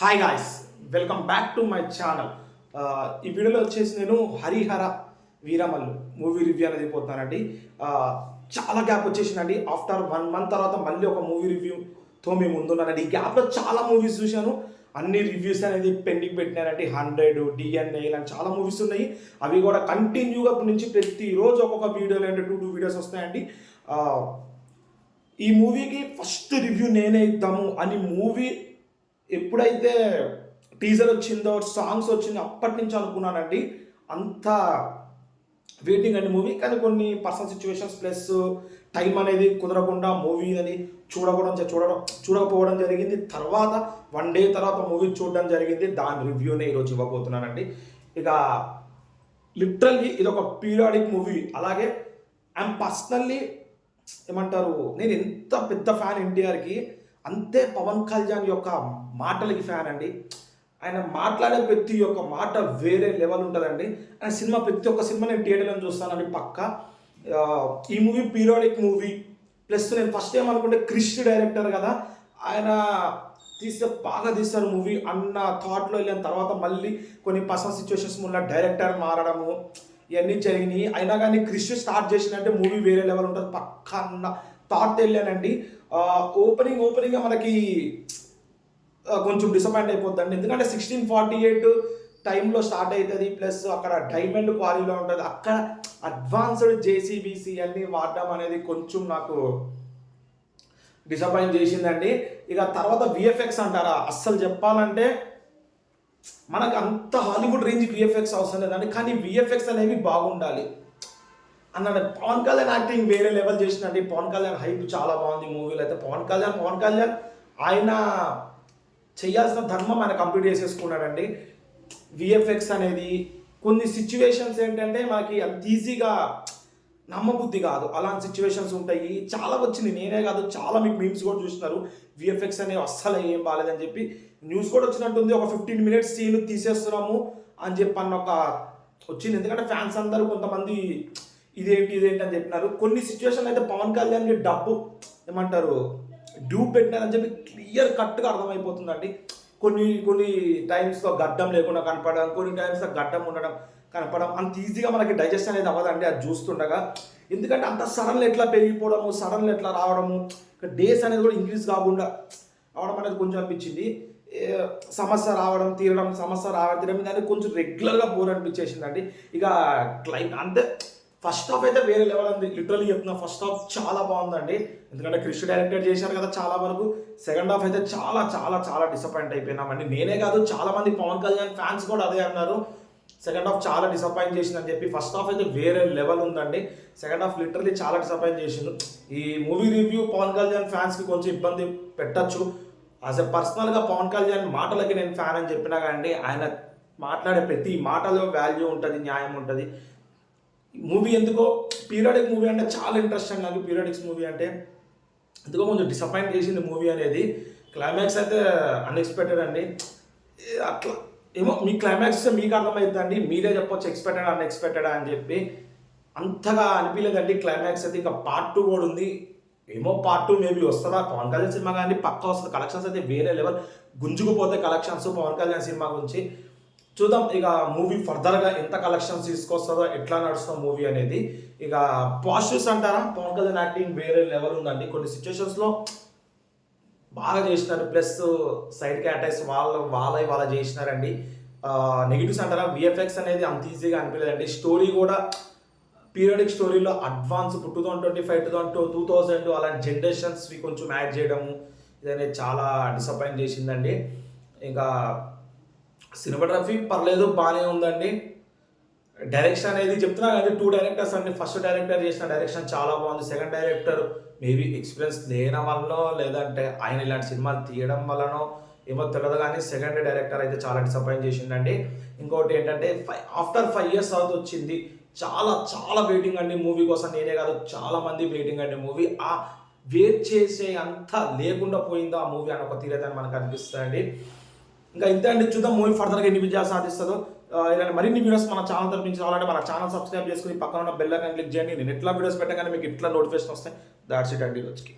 Hi guys, welcome back to my channel. ఈ వీడియోలో వచ్చేసి నేను హరిహర వీరమల్లు మూవీ రివ్యూ అనేది పోతున్నానండి. చాలా గ్యాప్ వచ్చేసిందండి. ఆఫ్టర్ 1 month తర్వాత మళ్ళీ ఒక మూవీ రివ్యూతో మేము ముందున్నానండి. ఈ గ్యాప్లో చాలా మూవీస్ చూశాను. అన్ని రివ్యూస్ అనేది పెండింగ్ పెట్టినానండి. 100, DNA ఇలాంటి చాలా మూవీస్ ఉన్నాయి. అవి కూడా కంటిన్యూగా నుంచి ప్రతిరోజు ఒక్కొక్క వీడియో అంటే 2 వీడియోస్ వస్తాయండి. ఈ మూవీకి ఫస్ట్ రివ్యూ నేనే ఇద్దాము అని మూవీ ఎప్పుడైతే టీజర్ వచ్చిందో, సాంగ్స్ వచ్చిందో అప్పటి నుంచి అనుకున్నానండి. అంత వెయిటింగ్ అండి మూవీ. కానీ కొన్ని పర్సనల్ సిచ్యువేషన్స్ ప్లస్ టైం అనేది కుదరకుండా మూవీ అని చూడకపోవడం జరిగింది. తర్వాత 1 day తర్వాత మూవీ చూడడం జరిగింది. దాని రివ్యూనే ఈరోజు ఇవ్వబోతున్నానండి. ఇక లిటరల్లీ ఇది ఒక పీరియాడిక్ మూవీ. అలాగే ఐఎమ్ పర్సనల్లీ ఏమంటారు, నేను ఎంత పెద్ద ఫ్యాన్ ఎన్టీఆర్కి అంతే పవన్ కళ్యాణ్ యొక్క మాటలకి ఫ్యాన్ అండి. ఆయన మాట్లాడే ప్రతి ఒక్క మాట వేరే లెవెల్ ఉంటుందండి. ఆయన ప్రతి ఒక్క సినిమా నేను థియేటర్లో చూస్తానండి పక్క. ఈ మూవీ పీరియాడిక్ మూవీ ప్లస్ నేను ఫస్ట్ టైం అనుకుంటే క్రిష్ డైరెక్టర్ కదా, ఆయన బాగా తీస్తారు మూవీ అన్న థాట్లో వెళ్ళిన తర్వాత మళ్ళీ కొన్ని పర్సనల్ సిచ్యువేషన్స్ వల్ల డైరెక్టర్ మారడము ఇవన్నీ జరిగినాయి. అయినా కానీ క్రిష్ స్టార్ట్ చేసినంటే మూవీ వేరే లెవెల్ ఉంటుంది పక్క అన్న థాట్ వెళ్ళానండి. ఓపెనింగ్గా మనకి కొంచెం డిసప్పాయింట్ అయిపోద్దండి. ఎందుకంటే 1648 టైంలో స్టార్ట్ అవుతుంది. ప్లస్ అక్కడ డైమండ్ క్వాలిటీలో ఉంటుంది. అక్కడ అడ్వాన్స్డ్ జేసీబీసీ అన్నీ వాడడం అనేది కొంచెం నాకు డిసప్పాయింట్ చేసిందండి. ఇక తర్వాత విఎఫ్ఎక్స్ అంటారా, అస్సలు చెప్పాలంటే మనకు అంత హాలీవుడ్ రేంజ్ విఎఫ్ఎక్స్ అవసరం లేదండి. కానీ విఎఫ్ఎక్స్ అనేవి బాగుండాలి అన్నాడు. పవన్ కళ్యాణ్ యాక్టింగ్ వేరే లెవెల్ చేసినండి. పవన్ కళ్యాణ్ హైప్ చాలా బాగుంది మూవీలో. అయితే పవన్ కళ్యాణ్ ఆయన చేయాల్సిన ధర్మం ఆయన కంప్లీట్ చేసేసుకున్నాడండి. విఎఫ్ఎక్స్ అనేది కొన్ని సిచ్యువేషన్స్ ఏంటంటే మనకి అంత ఈజీగా నమ్మబుద్ధి కాదు. అలాంటి సిచ్యువేషన్స్ ఉంటాయి. చాలా వచ్చింది, నేనే కాదు చాలా మీకు మీమ్స్ కూడా చూస్తున్నారు. విఎఫ్ఎక్స్ అనేవి అస్సలు ఏం బాగాలేదని చెప్పి న్యూస్ కూడా వచ్చినట్టుంది. ఒక 15 minutes సీన్ తీసేస్తున్నాము అని చెప్పి అన్న ఒక వచ్చింది. ఎందుకంటే ఫ్యాన్స్ అందరూ కొంతమంది ఇదేంటి అని చెప్పినారు. కొన్ని సిచ్యువేషన్ అయితే పవన్ కళ్యాణ్కి డబ్బు ఏమంటారు డ్యూ పెట్టినారని చెప్పి క్లియర్ కట్గా అర్థమైపోతుందండి. కొన్ని టైమ్స్లో గడ్డం లేకుండా కనపడడం, కొన్ని టైమ్స్లో గడ్డం ఉండడం కనపడడం అంత ఈజీగా మనకి డైజెస్ట్ అనేది అవ్వదండి అది చూస్తుండగా. ఎందుకంటే అంత సడన్లు ఎట్లా పెరిగిపోవడము, సడన్లు ఎట్లా రావడము, డేస్ అనేది కూడా ఇంక్రీజ్ కాకుండా అవడం అనేది కొంచెం అనిపించింది. సమస్య రావడం తీరడం, సమస్య రావడం తీరడం అనేది కొంచెం రెగ్యులర్గా బోర్ అనిపించేసిందండి. ఇక అంటే ఫస్ట్ హాఫ్ అయితే వేరే లెవెల్ ఉంది. లిటరల్లీ చెప్తున్నా, ఫస్ట్ హాఫ్ చాలా బాగుందండి. ఎందుకంటే క్రిష్ డైరెక్టర్ చేశారు కదా చాలా వరకు. సెకండ్ హాఫ్ అయితే చాలా చాలా చాలా డిసప్పాయింట్ అయిపోయినామండి. నేనే కాదు చాలా మంది పవన్ కళ్యాణ్ ఫ్యాన్స్ కూడా అదే అన్నారు, సెకండ్ హాఫ్ చాలా డిసప్పాయింట్ చేసిందని చెప్పి. ఫస్ట్ హాఫ్ అయితే వేరే లెవెల్ ఉందండి. సెకండ్ హాఫ్ లిటరల్లీ చాలా డిసప్పాయింట్ చేసిండు. ఈ మూవీ రివ్యూ పవన్ కళ్యాణ్ ఫ్యాన్స్కి కొంచెం ఇబ్బంది పెట్టచ్చు. యాజ్ ఎ పర్సనల్గా పవన్ కళ్యాణ్ మాటలకి నేను ఫ్యాన్ అని చెప్పినా కానీ ఆయన మాట్లాడే ప్రతి మాటలో వాల్యూ ఉంటుంది, న్యాయం ఉంటుంది. మూవీ ఎందుకో పీరియాడిక్ మూవీ అంటే చాలా ఇంట్రెస్ట్ అండి నాకు. పీరియాడిక్స్ మూవీ అంటే ఎందుకో కొంచెం డిసప్పాయింట్ చేసింది మూవీ అనేది. క్లైమాక్స్ అయితే అన్ఎక్స్పెక్టెడ్ అండి. అట్లా ఏమో మీ క్లైమాక్స్ మీకు అర్థమవుతుందండి, మీరే చెప్పొచ్చు ఎక్స్పెక్టెడ్ అన్ఎక్స్పెక్టెడ్ అని చెప్పి. అంతగా అనిపించలేదండి క్లైమాక్స్ అయితే. ఇక పార్ట్ 2 కూడా ఉంది. ఏమో పార్ట్ 2 మేబీ వస్తుందా పవన్ కళ్యాణ్ సినిమా కానీ పక్కా వస్తుంది. కలెక్షన్స్ అయితే వేరే లెవెల్ గుంజుకుపోతే కలెక్షన్స్ పవన్ కళ్యాణ్ సినిమా గురించి చూద్దాం. ఇక మూవీ ఫర్దర్గా ఎంత కలెక్షన్స్ తీసుకొస్తుందో, ఎట్లా నడుస్తుందో మూవీ అనేది. ఇక పాజిటివ్స్ అంటారా, పవన్ కళ్యాణ్ యాక్టింగ్ వేరే లెవెల్ ఉందండి. కొన్ని సిచ్యువేషన్స్లో బాగా చేసినారు. ప్లస్ సైడ్ క్యారెక్టర్స్ వాళ్ళ చేసినారండి. నెగిటివ్స్ అంటారా, విఎఫ్ఎక్స్ అనేది అంత ఈజీగా అనిపించలేదండి. స్టోరీ కూడా పీరియాడిక్ స్టోరీలో అడ్వాన్స్ 2025 2000 అలాంటి జనరేషన్స్వి కొంచెం యాడ్ చేయడము ఇదనేది చాలా డిసప్పాయింట్ చేసిందండి. ఇంకా సినిమాటోగ్రఫీ పర్లేదు, బాగానే ఉందండి. డైరెక్షన్ అనేది చెప్తున్నా కానీ 2 డైరెక్టర్స్ అండి. ఫస్ట్ డైరెక్టర్ చేసిన డైరెక్షన్ చాలా బాగుంది. సెకండ్ డైరెక్టర్ మేబీ ఎక్స్పీరియన్స్ లేని వల్లనో లేదంటే ఆయన ఇలాంటి సినిమాలు తీయడం వల్లనో ఏమో తెలియదు కానీ సెకండ్ డైరెక్టర్ అయితే చాలా డిసప్పాయింట్ చేసిందండి. ఇంకోటి ఏంటంటే ఆఫ్టర్ 5 years అవుతూ వచ్చింది. చాలా చాలా వెయిటింగ్ అండి మూవీ కోసం. నేనే కాదు చాలా మంది వెయిటింగ్ అండి మూవీ. ఆ వెయిట్ చేసే అంత లేకుండా పోయిందో ఆ మూవీ అని ఒక తీరైతే మనకు అనిపిస్తుంది. ఇంకా ఇంతే అండి. చూద్దాం మూవీ ఫర్దర్గా ఎన్ని విజయాలు సాధిస్తుందో. ఇలాంటి మరిన్ని వీడియోస్ మన ఛానల్ తరపున రావాలంటే మన ఛానల్ సబ్స్క్రైబ్ చేసుకుని పక్కన ఉన్న బెల్ ఐకాన్ క్లిక్ చేయండి. నేను ఎట్లా వీడియోస్ పెట్టగానే మీకు ఇట్లా నోటిఫికేషన్ వస్తాయి. దాట్స్ ఇట్ అండి రోజుకి.